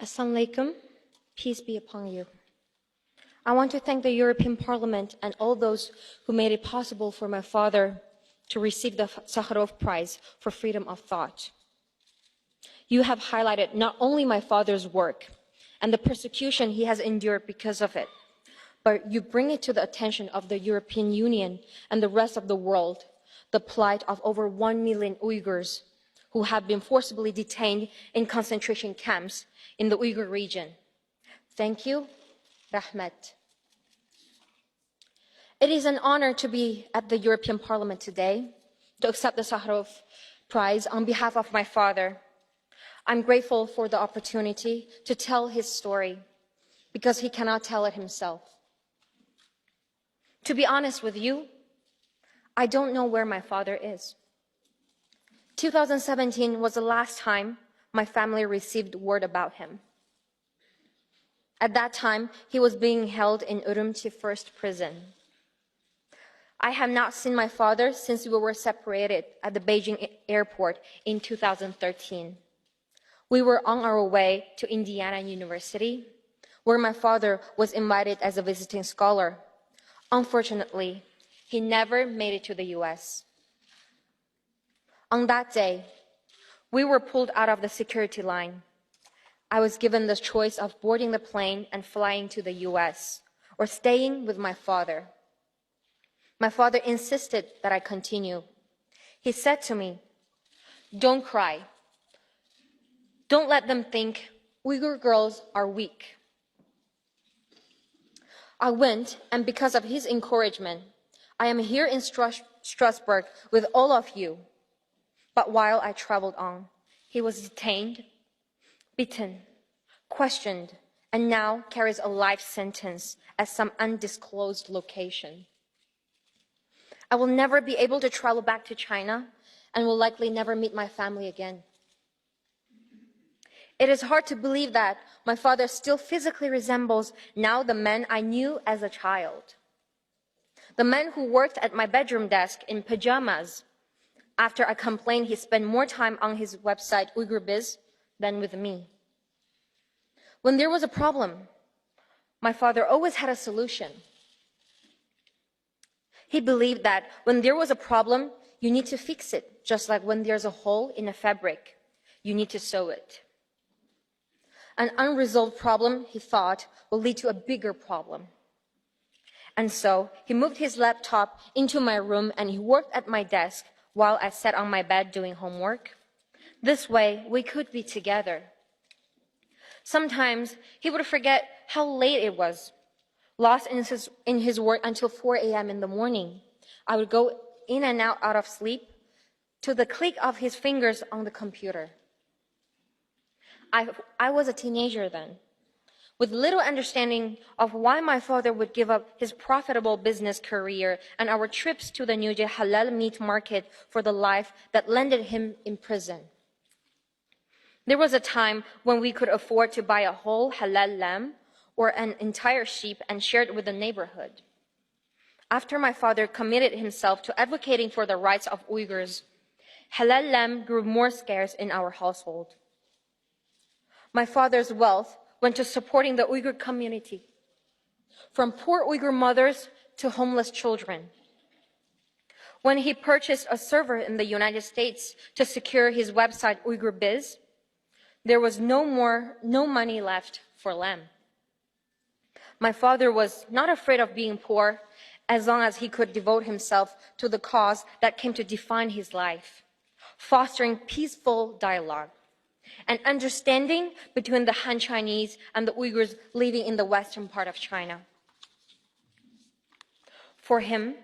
Assalamu alaikum. Peace be upon you. I want to thank the European Parliament and all those who made it possible for my father to receive the Sakharov Prize for freedom of thought. You have highlighted not only my father's work and the persecution he has endured because of it, but you bring it to the attention of the European Union and the rest of the world, the plight of over 1 million Uyghurs who have been forcibly detained in concentration camps in the Uyghur region. Thank you, Rahmat. It is an honor to be at the European Parliament today to accept the Sakharov Prize on behalf of my father. I'm grateful for the opportunity to tell his story because he cannot tell it himself. To be honest with you, I don't know where my father is. 2017 was the last time my family received word about him. At that time, he was being held in Urumqi First Prison. I have not seen my father since we were separated at the Beijing airport in 2013. We were on our way to Indiana University, where my father was invited as a visiting scholar. Unfortunately, he never made it to the US. On that day, we were pulled out of the security line. I was given the choice of boarding the plane and flying to the US or staying with my father. My father insisted that I continue. He said to me, "Don't cry. Don't let them think Uyghur girls are weak." I went, and because of his encouragement, I am here in Strasbourg with all of you. But while I traveled on, he was detained, beaten, questioned, and now carries a life sentence at some undisclosed location. I will never be able to travel back to China and will likely never meet my family again. It is hard to believe that my father still physically resembles now the man I knew as a child. The man who worked at my bedroom desk in pajamas after I complained he spent more time on his website Uyghur Biz than with me. When there was a problem, my father always had a solution. He believed that when there was a problem, you need to fix it, just like when there's a hole in a fabric, you need to sew it. An unresolved problem, he thought, will lead to a bigger problem. And so he moved his laptop into my room and he worked at my desk while I sat on my bed doing homework. This way, we could be together. Sometimes he would forget how late it was, lost in his work until 4 a.m. in the morning. I would go in and out of sleep to the click of his fingers on the computer. I was a teenager then, with little understanding of why my father would give up his profitable business career and our trips to the New Delhi halal meat market for the life that landed him in prison. There was a time when we could afford to buy a whole halal lamb or an entire sheep and share it with the neighborhood. After my father committed himself to advocating for the rights of Uyghurs, halal lamb grew more scarce in our household. My father's wealth went to supporting the Uyghur community, from poor Uyghur mothers to homeless children. When he purchased a server in the United States to secure his website Uyghur Biz, there was no money left for lamb. My father was not afraid of being poor as long as he could devote himself to the cause that came to define his life, fostering peaceful dialogue and understanding between the Han Chinese and the Uyghurs living in the western part of China. For him,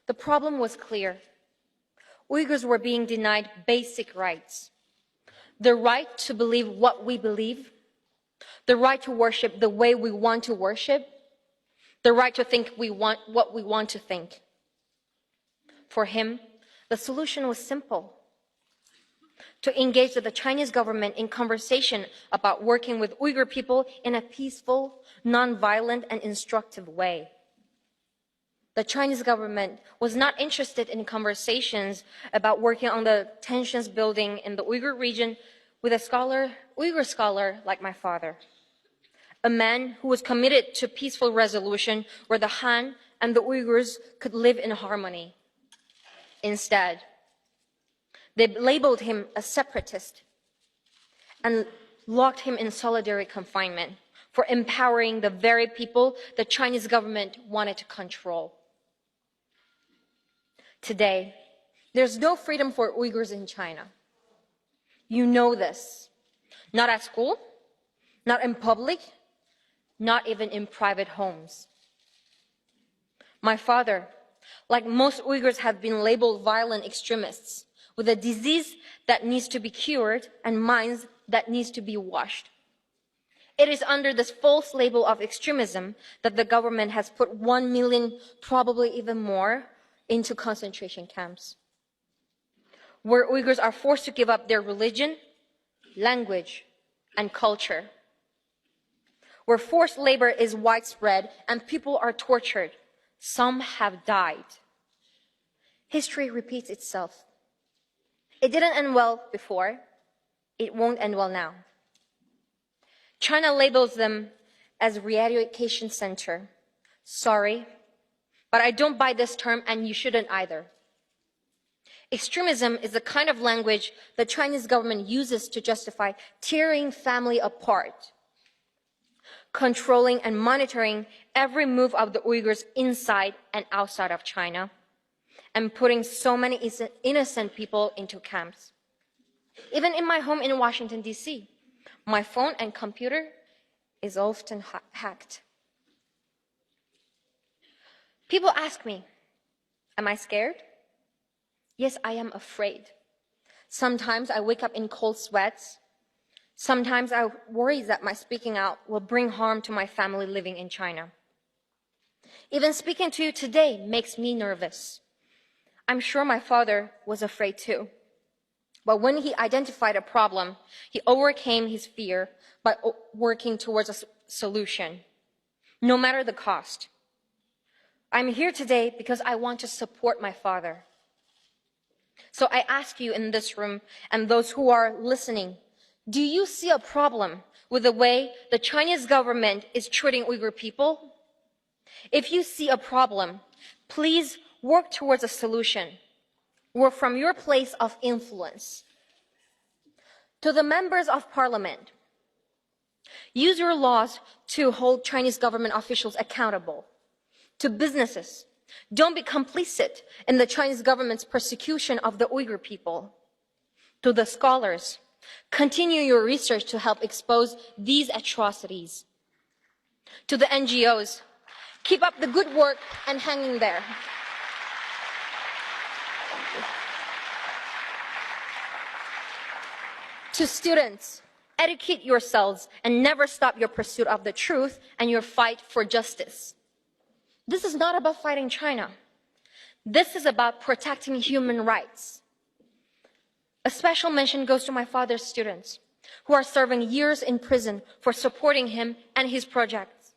the problem was clear. Uyghurs were being denied basic rights: the right to believe what we believe, the right to worship the way we want to worship, the right to think what we want to think. For him, the solution was simple: to engage with the Chinese government in conversation about working with Uyghur people in a peaceful, non-violent, and instructive way. The Chinese government was not interested in conversations about working on the tensions building in the Uyghur region with a Uyghur scholar like my father, a man who was committed to peaceful resolution where the Han and the Uyghurs could live in harmony. Instead, they labeled him a separatist and locked him in solitary confinement for empowering the very people the Chinese government wanted to control. Today, there's no freedom for Uyghurs in China. You know this. Not at school, not in public, not even in private homes. My father, like most Uyghurs, have been labeled violent extremists with a disease that needs to be cured and minds that needs to be washed. It is under this false label of extremism that the government has put 1 million, probably even more, into concentration camps, where Uyghurs are forced to give up their religion, language, and culture, where forced labor is widespread and people are tortured. Some have died. History repeats itself. It didn't end well before. It won't end well now. China labels them as re-education center. Sorry, but I don't buy this term, and you shouldn't either. Extremism is the kind of language the Chinese government uses to justify tearing family apart, controlling and monitoring every move of the Uyghurs inside and outside of China, and putting so many innocent people into camps. Even in my home in Washington, D.C., my phone and computer is often hacked. People ask me, am I scared? Yes, I am afraid. Sometimes I wake up in cold sweats. Sometimes I worry that my speaking out will bring harm to my family living in China. Even speaking to you today makes me nervous. I'm sure my father was afraid too. But when he identified a problem, he overcame his fear by working towards a solution, no matter the cost. I'm here today because I want to support my father. So I ask you in this room and those who are listening, do you see a problem with the way the Chinese government is treating Uyghur people? If you see a problem, please work towards a solution. Work from your place of influence. To the members of parliament, use your laws to hold Chinese government officials accountable. To businesses, don't be complicit in the Chinese government's persecution of the Uyghur people. To the scholars, continue your research to help expose these atrocities. To the NGOs, keep up the good work and hang in there. To students, educate yourselves and never stop your pursuit of the truth and your fight for justice. This is not about fighting China. This is about protecting human rights. A special mention goes to my father's students, who are serving years in prison for supporting him and his projects.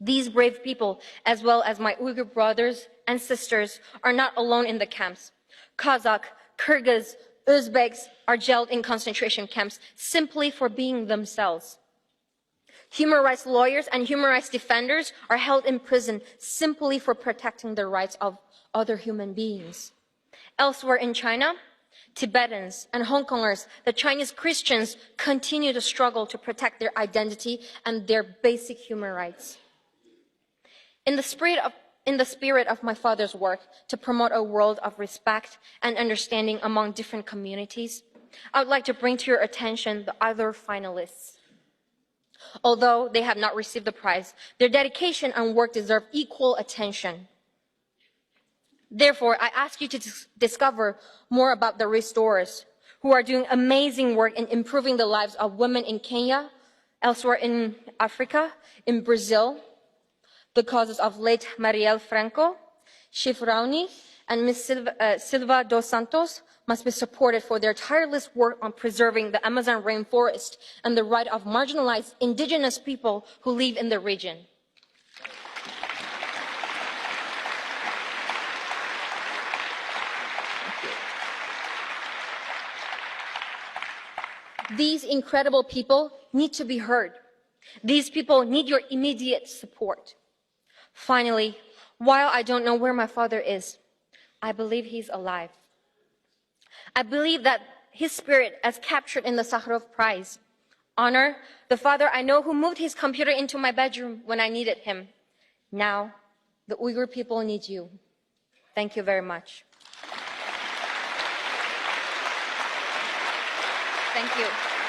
These brave people, as well as my Uyghur brothers and sisters, are not alone in the camps. Kazakh, Kyrgyz, Uzbeks are jailed in concentration camps simply for being themselves. Human rights lawyers and human rights defenders are held in prison simply for protecting the rights of other human beings. Elsewhere in China, Tibetans and Hong Kongers, the Chinese Christians, continue to struggle to protect their identity and their basic human rights. In the spirit of my father's work to promote a world of respect and understanding among different communities, I would like to bring to your attention the other finalists. Although they have not received the prize, their dedication and work deserve equal attention. Therefore, I ask you to discover more about the restorers who are doing amazing work in improving the lives of women in Kenya, elsewhere in Africa, in Brazil. The causes of late Marielle Franco, Chief Raoni, and Ms. Silva dos Santos must be supported for their tireless work on preserving the Amazon rainforest and the right of marginalized indigenous people who live in the region. These incredible people need to be heard. These people need your immediate support. Finally, while I don't know where my father is, I believe he's alive. I believe that his spirit, as captured in the Sakharov Prize, honor the father I know who moved his computer into my bedroom when I needed him. Now, the Uyghur people need you. Thank you very much. Thank you.